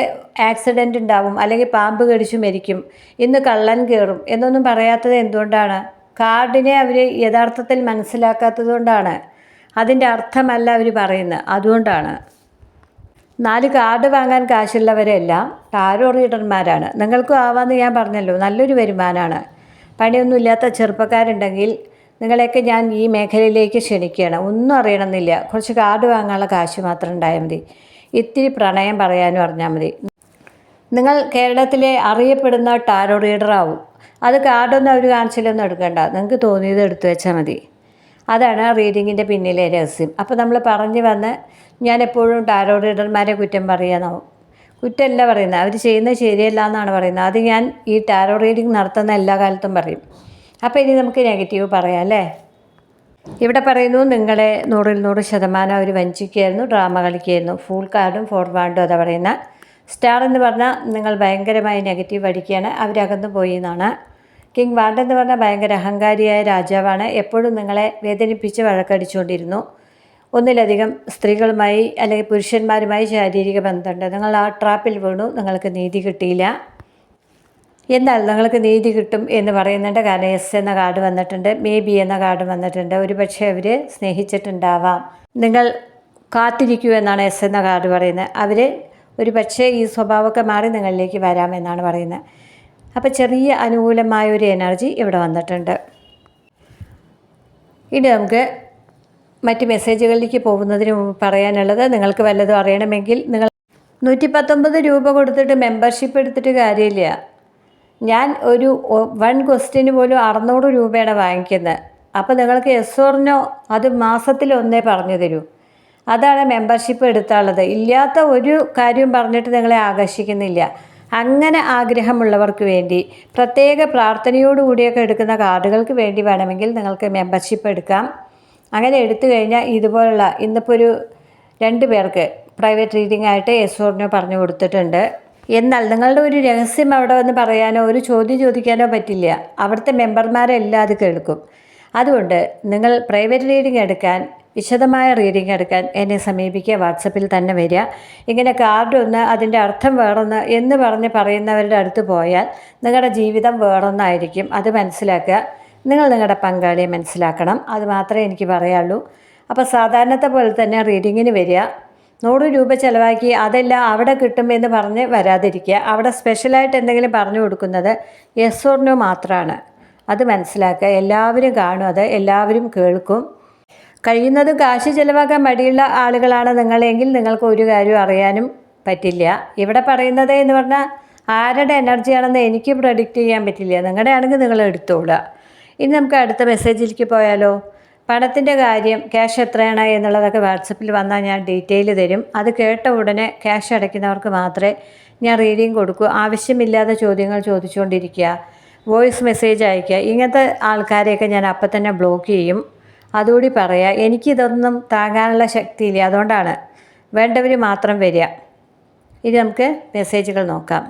ആക്സിഡൻ്റ് ഉണ്ടാവും, അല്ലെങ്കിൽ പാമ്പ് കടിച്ചു മരിക്കും, ഇന്ന് കള്ളൻ കയറും എന്നൊന്നും പറയാത്തത് എന്തുകൊണ്ടാണ്? കാർഡിനെ അവർ യഥാർത്ഥത്തിൽ മനസ്സിലാക്കാത്തത് കൊണ്ടാണ്. അതിൻ്റെ അർത്ഥമല്ല അവർ പറയുന്നത്, അതുകൊണ്ടാണ്. 4 കാർഡ് വാങ്ങാൻ കാശുള്ളവരെല്ലാം ടാരോ റീഡർമാരാണ്. നിങ്ങൾക്കും ആവാമെന്ന് ഞാൻ പറഞ്ഞല്ലോ. നല്ലൊരു വരുമാനമാണ്. പണിയൊന്നുമില്ലാത്ത ചെറുപ്പക്കാരുണ്ടെങ്കിൽ നിങ്ങളെയൊക്കെ ഞാൻ ഈ മേഖലയിലേക്ക് ക്ഷണിക്കുകയാണ്. ഒന്നും അറിയണമെന്നില്ല, കുറച്ച് കാർഡ് വാങ്ങാനുള്ള കാശ് മാത്രം ഉണ്ടായാൽ മതി. ഇത്തിരി പ്രണയം പറയാനും അറിഞ്ഞാൽ മതി. നിങ്ങൾ കേരളത്തിലെ അറിയപ്പെടുന്ന ടാരോ റീഡറാവും. അത് കാർഡൊന്നും അവർ കാണിച്ചില്ലൊന്നും എടുക്കണ്ട, നിങ്ങൾക്ക് തോന്നിയത് എടുത്തു വെച്ചാൽ മതി. അതാണ് റീഡിങ്ങിൻ്റെ പിന്നിലെ രഹസ്യം. അപ്പോൾ നമ്മൾ പറഞ്ഞു വന്ന് ഞാൻ എപ്പോഴും ടാരോ റീഡർമാരെ കുറ്റം പറയാനാവും. കുറ്റമല്ല പറയുന്നത്, അവർ ചെയ്യുന്നത് ശരിയല്ല എന്നാണ് പറയുന്നത്. അത് ഞാൻ ഈ ടാരോ റീഡിങ് നടത്തുന്ന എല്ലാ കാലത്തും പറയും. അപ്പോൾ ഇനി നമുക്ക് നെഗറ്റീവ് പറയാം അല്ലേ. ഇവിടെ പറയുന്നു നിങ്ങളെ 100ൽ 100% അവർ വഞ്ചിക്കുകയായിരുന്നു, ഡ്രാമ കളിക്കുകയായിരുന്നു. ഫുൾ കാർഡും ഫോർവാർഡും അതാ പറയുന്ന. സ്റ്റാർ എന്ന് പറഞ്ഞാൽ നിങ്ങൾ ഭയങ്കരമായി നെഗറ്റീവ് അടിക്കുകയാണ്, അവരകന്നു പോയി എന്നാണ്. കിങ് വാർഡ് എന്ന് പറഞ്ഞാൽ ഭയങ്കര അഹങ്കാരിയായ രാജാവാണ്. എപ്പോഴും നിങ്ങളെ വേദനിപ്പിച്ച് വഴക്കടിച്ചുകൊണ്ടിരുന്നു. ഒന്നിലധികം സ്ത്രീകളുമായി അല്ലെങ്കിൽ പുരുഷന്മാരുമായി ശാരീരിക ബന്ധമുണ്ട്. നിങ്ങൾ ആ ട്രാപ്പിൽ വീണു, നിങ്ങൾക്ക് നീതി കിട്ടിയില്ല. എന്നാൽ നിങ്ങൾക്ക് നീതി കിട്ടും എന്ന് പറയുന്നുണ്ട്. കാരണം എസ് എന്ന കാർഡ് വന്നിട്ടുണ്ട്, മേ ബി എന്ന കാർഡ് വന്നിട്ടുണ്ട്. ഒരു പക്ഷേ അവർ സ്നേഹിച്ചിട്ടുണ്ടാവാം. നിങ്ങൾ കാത്തിരിക്കൂ എന്നാണ് എസ് എന്ന കാർഡ് പറയുന്നത്. അവർ ഒരു പക്ഷേ ഈ സ്വഭാവമൊക്കെ മാറി നിങ്ങളിലേക്ക് വരാമെന്നാണ് പറയുന്നത്. അപ്പോൾ ചെറിയ അനുകൂലമായൊരു എനർജി ഇവിടെ വന്നിട്ടുണ്ട്. ഇനി നമുക്ക് മറ്റ് മെസ്സേജുകളിലേക്ക് പോകുന്നതിന് മുമ്പ് പറയാനുള്ളത്, നിങ്ങൾക്ക് വല്ലതും അറിയണമെങ്കിൽ നിങ്ങൾ 119 രൂപ കൊടുത്തിട്ട് മെമ്പർഷിപ്പ് എടുത്തിട്ട് കാര്യമില്ല. ഞാൻ ഒരു 1 ക്വസ്റ്റ്യന് പോലും 600 രൂപയാണ് വാങ്ങിക്കുന്നത്. അപ്പോൾ നിങ്ങൾക്ക് യെസ് ഓർ നോ അത് മാസത്തിൽ ഒന്നേ പറഞ്ഞു തരൂ. അതാണ് മെമ്പർഷിപ്പ് എടുത്താലുള്ളത്. ഇല്ലാത്ത ഒരു കാര്യവും പറഞ്ഞിട്ട് നിങ്ങളെ ആകർഷിക്കുന്നില്ല. അങ്ങനെ ആഗ്രഹമുള്ളവർക്ക് വേണ്ടി പ്രത്യേക പ്രാർത്ഥനയോടുകൂടിയൊക്കെ എടുക്കുന്ന കാർഡുകൾക്ക് വേണ്ടി വേണമെങ്കിൽ നിങ്ങൾക്ക് മെമ്പർഷിപ്പ് എടുക്കാം. അങ്ങനെ എടുത്തു കഴിഞ്ഞാൽ ഇതുപോലുള്ള ഇന്നിപ്പോൾ ഒരു 2 പേർക്ക് പ്രൈവറ്റ് റീഡിംഗ് ആയിട്ട് യെസ് ഓർ നോ പറഞ്ഞു കൊടുത്തിട്ടുണ്ട്. എന്നാൽ നിങ്ങളുടെ ഒരു രഹസ്യം അവിടെ വന്ന് പറയാനോ ഒരു ചോദ്യം ചോദിക്കാനോ പറ്റില്ല. അവിടുത്തെ മെമ്പർമാരെല്ലാം അത് കേൾക്കും. അതുകൊണ്ട് നിങ്ങൾ പ്രൈവറ്റ് റീഡിംഗ് എടുക്കാൻ, വിശദമായ റീഡിംഗ് എടുക്കാൻ എന്നെ സമീപിക്കുക. വാട്സപ്പിൽ തന്നെ വരിക. ഇങ്ങനെ കാർഡ് ഒന്ന് അതിൻ്റെ അർത്ഥം വേറൊന്ന് എന്ന് പറയുന്നവരുടെ അടുത്ത് പോയാൽ നിങ്ങളുടെ ജീവിതം വേറൊന്നായിരിക്കും. അത് മനസ്സിലാക്കുക. നിങ്ങൾ നിങ്ങളുടെ പങ്കാളിയെ മനസ്സിലാക്കണം. അത് മാത്രമേ എനിക്ക് പറയാനുള്ളൂ. അപ്പോൾ സാധാരണത്തെ പോലെ തന്നെ റീഡിങ്ങിന് വരിക. 100 രൂപ ചിലവാക്കി അതെല്ലാം അവിടെ കിട്ടുമെന്ന് പറഞ്ഞ് വരാതിരിക്കുക. അവിടെ സ്പെഷ്യലായിട്ട് എന്തെങ്കിലും പറഞ്ഞു കൊടുക്കുന്നത് യെസ് ഓർ നോ മാത്രമാണ്. അത് മനസ്സിലാക്കുക. എല്ലാവരും കാണും, അത് എല്ലാവരും കേൾക്കും. കഴിയുന്നതും കാശ് ചിലവാക്കാൻ മടിയുള്ള ആളുകളാണ് നിങ്ങളെങ്കിൽ നിങ്ങൾക്ക് ഒരു കാര്യം അറിയാനും പറ്റില്ല. ഇവിടെ പറയുന്നത് എന്ന് പറഞ്ഞാൽ ആരുടെ എനർജിയാണെന്ന് എനിക്ക് പ്രഡിക്റ്റ് ചെയ്യാൻ പറ്റില്ല. നിങ്ങളുടെ ആണെങ്കിൽ നിങ്ങൾ എടുത്തോളുക. ഇനി നമുക്ക് അടുത്ത മെസ്സേജിലേക്ക് പോയാലോ. പണത്തിൻ്റെ കാര്യം, ക്യാഷ് എത്രയാണ് എന്നുള്ളതൊക്കെ വാട്സപ്പിൽ വന്നാൽ ഞാൻ ഡീറ്റെയിൽ തരും. അത് കേട്ട ഉടനെ ക്യാഷ് അടയ്ക്കുന്നവർക്ക് മാത്രമേ ഞാൻ റീഡിങ് കൊടുക്കൂ. ആവശ്യമില്ലാതെ ചോദ്യങ്ങൾ ചോദിച്ചുകൊണ്ടിരിക്കുക, വോയിസ് മെസ്സേജ് അയയ്ക്കുക, ഇങ്ങനത്തെ ആൾക്കാരെയൊക്കെ ഞാൻ അപ്പം തന്നെ ബ്ലോക്ക് ചെയ്യും. അതുകൂടി പറയാം. എനിക്കിതൊന്നും താങ്ങാനുള്ള ശക്തിയില്ല. അതുകൊണ്ടാണ് വേണ്ടവർ മാത്രം വരിക. ഇനി നമുക്ക് മെസ്സേജുകൾ നോക്കാം.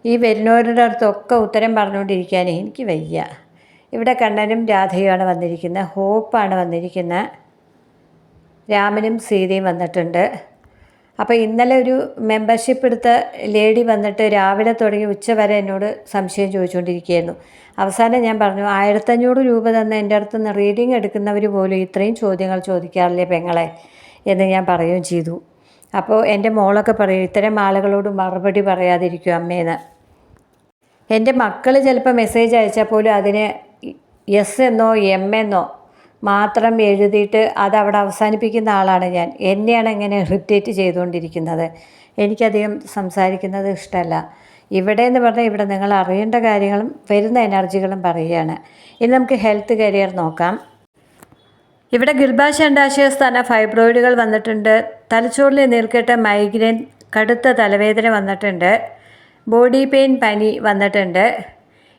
ഈ വരുന്നവരുടെ അടുത്തൊക്കെ ഉത്തരം പറഞ്ഞുകൊണ്ടിരിക്കാനേ എനിക്ക് വയ്യ. ഇവിടെ കണ്ണനും രാധയുമാണ് വന്നിരിക്കുന്നത്. ഹോപ്പാണ് വന്നിരിക്കുന്നത്. രാമനും സീതയും വന്നിട്ടുണ്ട്. അപ്പോൾ ഇന്നലെ ഒരു മെമ്പർഷിപ്പ് എടുത്ത ലേഡി വന്നിട്ട് രാവിലെ തുടങ്ങി ഉച്ച വരെ എന്നോട് സംശയം ചോദിച്ചുകൊണ്ടിരിക്കുകയായിരുന്നു. അവസാനം ഞാൻ പറഞ്ഞു, 1500 രൂപ തന്ന് എൻ്റെ അടുത്ത് നിന്ന് റീഡിങ് എടുക്കുന്നവർ പോലും ഇത്രയും ചോദ്യങ്ങൾ ചോദിക്കാറില്ലേ പെങ്ങളെ എന്ന് ഞാൻ പറയുകയും ചെയ്തു. അപ്പോൾ എൻ്റെ മോളൊക്കെ പറയും, ഇത്തരം ആളുകളോട് മറുപടി പറയാതിരിക്കും അമ്മേന്ന്. എൻ്റെ മക്കൾ ചിലപ്പോൾ മെസ്സേജ് അയച്ചാൽ പോലും അതിന് യെസ് എന്നോ എം എന്നോ മാത്രം എഴുതിയിട്ട് അതവിടെ അവസാനിപ്പിക്കുന്ന ആളാണ് ഞാൻ. എന്നെയാണ് ഇങ്ങനെ ഇറിറ്റേറ്റ് ചെയ്തുകൊണ്ടിരിക്കുന്നത്. എനിക്കധികം സംസാരിക്കുന്നത് ഇഷ്ടമല്ല. ഇവിടെ എന്ന് പറഞ്ഞാൽ ഇവിടെ നിങ്ങൾ അറിയേണ്ട കാര്യങ്ങളും വരുന്ന എനർജികളും പറയുകയാണ്. ഇനി നമുക്ക് ഹെൽത്ത് കരിയർ നോക്കാം. ഇവിടെ ഗർഭാശയ അണ്ഡാശയ സ്ഥാന ഫൈബ്രോയിഡുകൾ വന്നിട്ടുണ്ട്. തലച്ചോറിലെ നീർക്കെട്ട്, മൈഗ്രെയിൻ, കടുത്ത തലവേദന വന്നിട്ടുണ്ട്. ബോഡി പെയിൻ, പനി വന്നിട്ടുണ്ട്.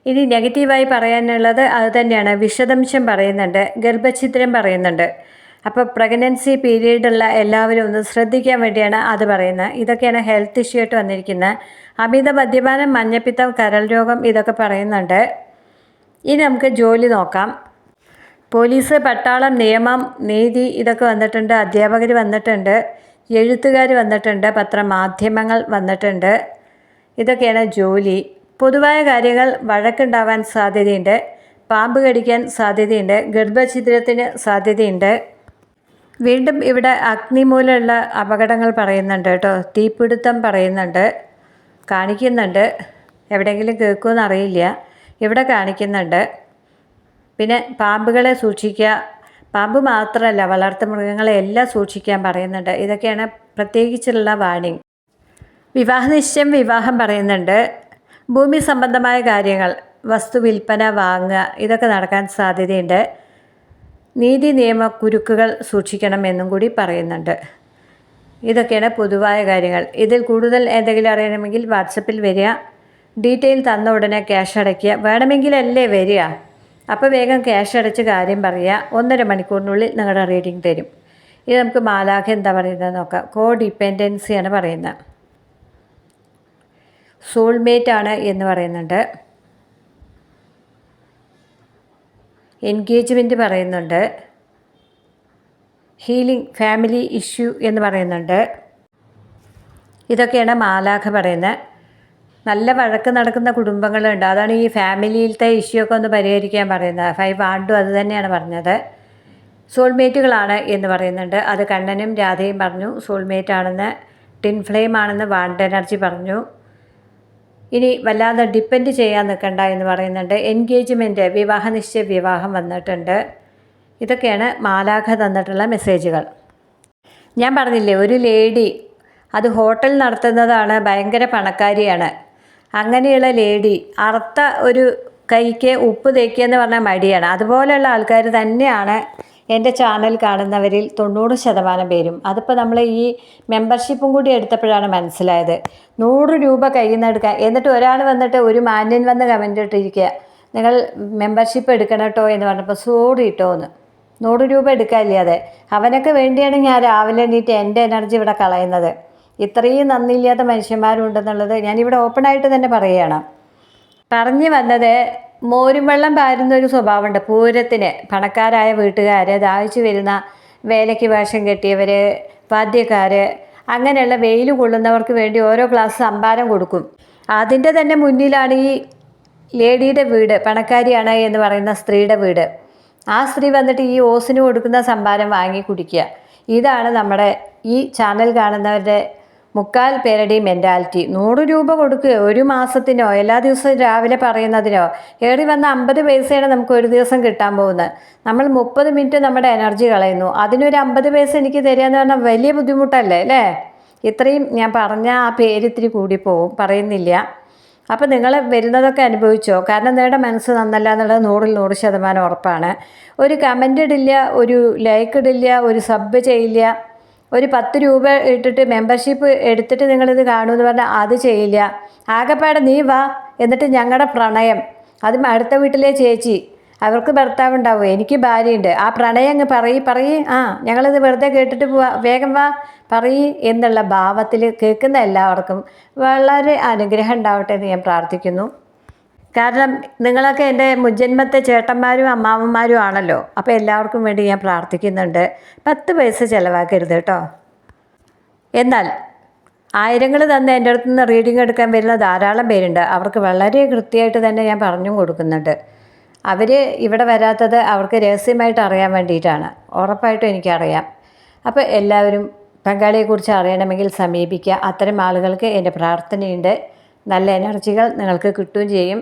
ഇനി നെഗറ്റീവായി പറയാനുള്ളത് അത് തന്നെയാണ്. വിഷദംശം പറയുന്നുണ്ട്, ഗർഭഛിദ്രം പറയുന്നുണ്ട്. അപ്പോൾ പ്രഗ്നൻസി പീരീഡുള്ള എല്ലാവരും ഒന്ന് ശ്രദ്ധിക്കാൻ വേണ്ടിയാണ് അത് പറയുന്നത്. ഇതൊക്കെയാണ് ഹെൽത്ത് ഇഷ്യൂ ആയിട്ട് വന്നിരിക്കുന്നത്. അമിത മദ്യപാനം, മഞ്ഞപ്പിത്തം, കരൾ രോഗം ഇതൊക്കെ പറയുന്നുണ്ട്. ഇനി നമുക്ക് ജോലി നോക്കാം. പോലീസ്, പട്ടാളം, നിയമം, നീതി ഇതൊക്കെ വന്നിട്ടുണ്ട്. അധ്യാപകർ വന്നിട്ടുണ്ട്. എഴുത്തുകാർ വന്നിട്ടുണ്ട്. പത്രമാധ്യമങ്ങൾ വന്നിട്ടുണ്ട്. ഇതൊക്കെയാണ് ജോലി. പൊതുവായ കാര്യങ്ങൾ, വഴക്കുണ്ടാവാൻ സാധ്യതയുണ്ട്. പാമ്പ് കടിക്കാൻ സാധ്യതയുണ്ട്. ഗർഭഛിദ്രത്തിന് സാധ്യതയുണ്ട്. വീണ്ടും ഇവിടെ അഗ്നി മൂലമുള്ള അപകടങ്ങൾ പറയുന്നുണ്ട് കേട്ടോ. തീപിടുത്തം പറയുന്നുണ്ട്, കാണിക്കുന്നുണ്ട്. എവിടെയെങ്കിലും കേൾക്കുമെന്ന് അറിയില്ല, ഇവിടെ കാണിക്കുന്നുണ്ട്. പിന്നെ പാമ്പുകളെ സൂക്ഷിക്കുക. പാമ്പ് മാത്രമല്ല, വളർത്തു മൃഗങ്ങളെ എല്ലാം സൂക്ഷിക്കാൻ പറയുന്നുണ്ട്. ഇതൊക്കെയാണ് പ്രത്യേകിച്ചുള്ള വാണിംഗ്. വിവാഹ നിശ്ചയം, വിവാഹം പറയുന്നുണ്ട്. ഭൂമി സംബന്ധമായ കാര്യങ്ങൾ, വസ്തു വിൽപ്പന, വാങ്ങുക ഇതൊക്കെ നടക്കാൻ സാധ്യതയുണ്ട്. നീതി നിയമ കുരുക്കുകൾ സൂക്ഷിക്കണമെന്നും കൂടി പറയുന്നുണ്ട്. ഇതൊക്കെയാണ് പൊതുവായ കാര്യങ്ങൾ. ഇതിൽ കൂടുതൽ എന്തെങ്കിലും അറിയണമെങ്കിൽ വാട്സപ്പിൽ വരിക. ഡീറ്റെയിൽ തന്ന ഉടനെ ക്യാഷ് അടയ്ക്കുക. വേണമെങ്കിലല്ലേ വരിക. അപ്പോൾ വേഗം ക്യാഷ് അടച്ച് കാര്യം പറയുക. 1.5 മണിക്കൂറിനുള്ളിൽ നിങ്ങളുടെ റീഡിംഗ് തരും. ഇത് നമുക്ക് മാലാഖ എന്താ പറയുന്നത് നോക്കാം. കോ ഡിപ്പെൻഡൻസിയാണ് പറയുന്നത്. സോൾമേറ്റ് ആണ് എന്ന് പറയുന്നുണ്ട്. എൻഗേജ്മെൻറ്റ് പറയുന്നുണ്ട്. ഹീലിംഗ്, ഫാമിലി ഇഷ്യൂ എന്ന് പറയുന്നുണ്ട്. ഇതൊക്കെയാണ് മാലാഖ പറയുന്നത്. നല്ല വഴക്ക് നടക്കുന്ന കുടുംബങ്ങളുണ്ട്. അതാണ് ഈ ഫാമിലിയിലത്തെ ഇഷ്യൂ ഒക്കെ ഒന്ന് പരിഹരിക്കാൻ പറയുന്നത്. 5 ആണ്ടും അത് തന്നെയാണ് പറഞ്ഞത്. സോൾമേറ്റുകളാണ് എന്ന് പറയുന്നുണ്ട്. അത് കണ്ണനും രാധയും പറഞ്ഞു. സോൾമേറ്റ് ആണെന്ന്, ടിൻ ഫ്ലെയിം ആണെന്ന് വാണ്ട് എനർജി പറഞ്ഞു. ഇനി വല്ലാതെ ഡിപ്പെൻഡ് ചെയ്യാൻ നിൽക്കണ്ട എന്ന് പറയുന്നുണ്ട്. എൻഗേജ്മെൻറ്റ്, വിവാഹ നിശ്ചയ, വിവാഹം വന്നിട്ടുണ്ട്. ഇതൊക്കെയാണ് മാലാഖ തന്നിട്ടുള്ള മെസ്സേജുകൾ. ഞാൻ പറഞ്ഞില്ലേ, ഒരു ലേഡി അത് ഹോട്ടൽ നടത്തുന്നതാണ്, ഭയങ്കര പണക്കാരിയാണ്. അങ്ങനെയുള്ള ലേഡി അറുത്ത ഒരു കൈക്ക് ഉപ്പ് തേക്കുക എന്ന് പറഞ്ഞാൽ മടിയാണ്. അതുപോലെയുള്ള ആൾക്കാർ തന്നെയാണ് എൻ്റെ ചാനൽ കാണുന്നവരിൽ 90% പേരും. അതിപ്പോൾ നമ്മൾ ഈ മെമ്പർഷിപ്പും കൂടി എടുത്തപ്പോഴാണ് മനസ്സിലായത്. 100 രൂപ കയ്യിൽ നിന്ന് എടുക്കാൻ, എന്നിട്ട് ഒരാൾ വന്നിട്ട് ഒരു മാന്യൻ വന്ന് കമൻ്റ് ഇട്ടിരിക്കുക, നിങ്ങൾ മെമ്പർഷിപ്പ് എടുക്കണം കേട്ടോ എന്ന് പറഞ്ഞപ്പോൾ സോറി കേട്ടോ എന്ന്. 100 രൂപ എടുക്കാനില്ലാതെ. അവനൊക്കെ വേണ്ടിയാണ് ഞാൻ രാവിലെ എണീറ്റ് എൻ്റെ എനർജി ഇവിടെ കളയുന്നത്. ഇത്രയും നന്ദിയില്ലാത്ത മനുഷ്യന്മാരുണ്ടെന്നുള്ളത് ഞാനിവിടെ ഓപ്പണായിട്ട് തന്നെ പറയുകയാണ്. പറഞ്ഞു വന്നത്, മോരും വെള്ളം പാരുന്ന ഒരു സ്വഭാവമുണ്ട് പൂരത്തിന്. പണക്കാരായ വീട്ടുകാർ, ദാഹിച്ചു വരുന്ന വേലയ്ക്ക് വേഷം കെട്ടിയവർ, വാദ്യക്കാർ, അങ്ങനെയുള്ള വെയിൽ കൊള്ളുന്നവർക്ക് വേണ്ടി ഓരോ ഗ്ലാസ് സംഭാരം കൊടുക്കും. അതിൻ്റെ തന്നെ മുന്നിലാണ് ഈ ലേഡിയുടെ വീട്, പണക്കാരിയാണ് എന്ന് പറയുന്ന സ്ത്രീയുടെ വീട്. ആ സ്ത്രീ വന്നിട്ട് ഈ ഓസിന് കൊടുക്കുന്ന സംഭാരം വാങ്ങി കുടിക്കുക. ഇതാണ് നമ്മുടെ ഈ ചാനൽ കാണുന്നവരുടെ മുക്കാൽ പേരുടെയും മെൻറ്റാലിറ്റി. 100 രൂപ കൊടുക്കുക ഒരു മാസത്തിനോ എല്ലാ ദിവസവും രാവിലെ പറയുന്നതിനോ. ഏറി വന്ന 50 പൈസയാണ് നമുക്ക് ഒരു ദിവസം കിട്ടാൻ പോകുന്നത്. നമ്മൾ 30 മിനിറ്റ് നമ്മുടെ എനർജി കളയുന്നു. അതിനൊരു 50 പൈസ എനിക്ക് തരിക എന്ന് പറഞ്ഞാൽ വലിയ ബുദ്ധിമുട്ടല്ലേ അല്ലേ? ഇത്രയും ഞാൻ പറഞ്ഞ ആ പേര് ഇത്തിരി കൂടിപ്പോവും, പറയുന്നില്ല. അപ്പോൾ നിങ്ങൾ വരുന്നതൊക്കെ അനുഭവിച്ചോ. കാരണം നിങ്ങളുടെ മനസ്സ് നന്നല്ല എന്നുള്ളത് 100% ഉറപ്പാണ്. ഒരു കമൻ്റ് ഇടില്ല, ഒരു ലൈക്ക് ഇടില്ല, ഒരു സബ് ചെയ്യില്ല, ഒരു 10 രൂപ ഇട്ടിട്ട് മെമ്പർഷിപ്പ് എടുത്തിട്ട് നിങ്ങളിത് കാണുമെന്ന് പറഞ്ഞാൽ അത് ചെയ്യില്ല. ആകെപ്പാടെ നീ വാ, എന്നിട്ട് ഞങ്ങളുടെ പ്രണയം, അതും അടുത്ത വീട്ടിലെ ചേച്ചി, അവർക്ക് ഭർത്താവ് ഉണ്ടാവും, എനിക്ക് ഭാര്യയുണ്ട്, ആ പ്രണയം അങ്ങ് പറയ് ഞങ്ങളിത് വെറുതെ കേട്ടിട്ട് പോവാ, വേഗം വാ പറയ് എന്നുള്ള ഭാവത്തിൽ കേൾക്കുന്ന എല്ലാവർക്കും വളരെ അനുഗ്രഹം ഉണ്ടാവട്ടെ എന്ന് ഞാൻ പ്രാർത്ഥിക്കുന്നു. കാരണം നിങ്ങളൊക്കെ എൻ്റെ മുജ്ജന്മത്തെ ചേട്ടന്മാരും അമ്മാവന്മാരും ആണല്ലോ. അപ്പോൾ എല്ലാവർക്കും വേണ്ടി ഞാൻ പ്രാർത്ഥിക്കുന്നുണ്ട്. 10 പൈസ ചിലവാക്കരുത് കേട്ടോ. എന്നാൽ ആയിരങ്ങൾ തന്നെ എൻ്റെ അടുത്ത് നിന്ന് റീഡിംഗ് എടുക്കാൻ വരുന്ന ധാരാളം പേരുണ്ട്. അവർക്ക് വളരെ കൃത്യമായിട്ട് തന്നെ ഞാൻ പറഞ്ഞും കൊടുക്കുന്നുണ്ട്. അവർ ഇവിടെ വരാത്തത് അവർക്ക് രഹസ്യമായിട്ട് അറിയാൻ വേണ്ടിയിട്ടാണ്. ഉറപ്പായിട്ടും എനിക്കറിയാം. അപ്പോൾ എല്ലാവരും പങ്കാളിയെക്കുറിച്ച് അറിയണമെങ്കിൽ സമീപിക്കുക. അത്തരം ആളുകൾക്ക് എൻ്റെ പ്രാർത്ഥനയുണ്ട്. നല്ല എനർജികൾ നിങ്ങൾക്ക് കിട്ടുകയും ചെയ്യും.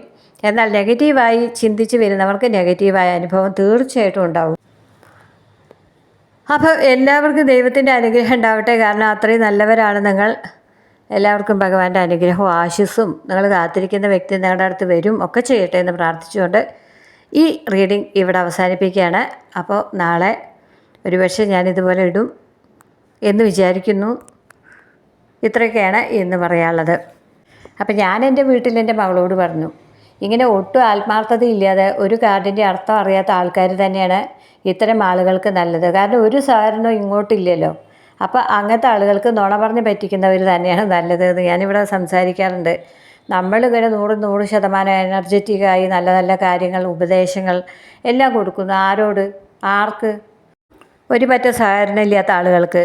എന്നാൽ നെഗറ്റീവായി ചിന്തിച്ച് വരുന്നവർക്ക് നെഗറ്റീവായ അനുഭവം തീർച്ചയായിട്ടും ഉണ്ടാവും. അപ്പോൾ എല്ലാവർക്കും ദൈവത്തിൻ്റെ അനുഗ്രഹം ഉണ്ടാവട്ടെ. കാരണം അത്രയും നല്ലവരാണ് നിങ്ങൾ. എല്ലാവർക്കും ഭഗവാന്റെ അനുഗ്രഹവും ആശിസ്സും, നിങ്ങൾ കാത്തിരിക്കുന്ന വ്യക്തി നിങ്ങളുടെ അടുത്ത് വരും ഒക്കെ ചെയ്യട്ടെ എന്ന് പ്രാർത്ഥിച്ചുകൊണ്ട് ഈ റീഡിംഗ് ഇവിടെ അവസാനിപ്പിക്കുകയാണ്. അപ്പോൾ നാളെ ഒരുപക്ഷെ ഞാനിതുപോലെ ഇടും എന്ന് വിചാരിക്കുന്നു. ഇത്രയൊക്കെയാണ് ഇന്ന് പറയാനുള്ളത്. അപ്പോൾ ഞാൻ എൻ്റെ വീട്ടിൽ എൻ്റെ മകളോട് പറഞ്ഞു, ഇങ്ങനെ ഒട്ടും ആത്മാർത്ഥതയില്ലാതെ ഒരു കാർഡിൻ്റെ അർത്ഥം അറിയാത്ത ആൾക്കാർ തന്നെയാണ് ഇത്തരം ആളുകൾക്ക് നല്ലത്. കാരണം ഒരു സാധനവും ഇങ്ങോട്ടില്ലല്ലോ. അപ്പോൾ അങ്ങനത്തെ ആളുകൾക്ക് നുണ പറഞ്ഞ് പറ്റിക്കുന്നവർ തന്നെയാണ് നല്ലത് എന്ന് ഞാനിവിടെ സംസാരിക്കാറുണ്ട്. നമ്മളിങ്ങനെ 100% എനർജറ്റിക്കായി നല്ല നല്ല കാര്യങ്ങൾ, ഉപദേശങ്ങൾ എല്ലാം കൊടുക്കുന്നു. ആരോട്? ആർക്ക്? ഒരു പറ്റ സഹകരണം ഇല്ലാത്ത ആളുകൾക്ക്.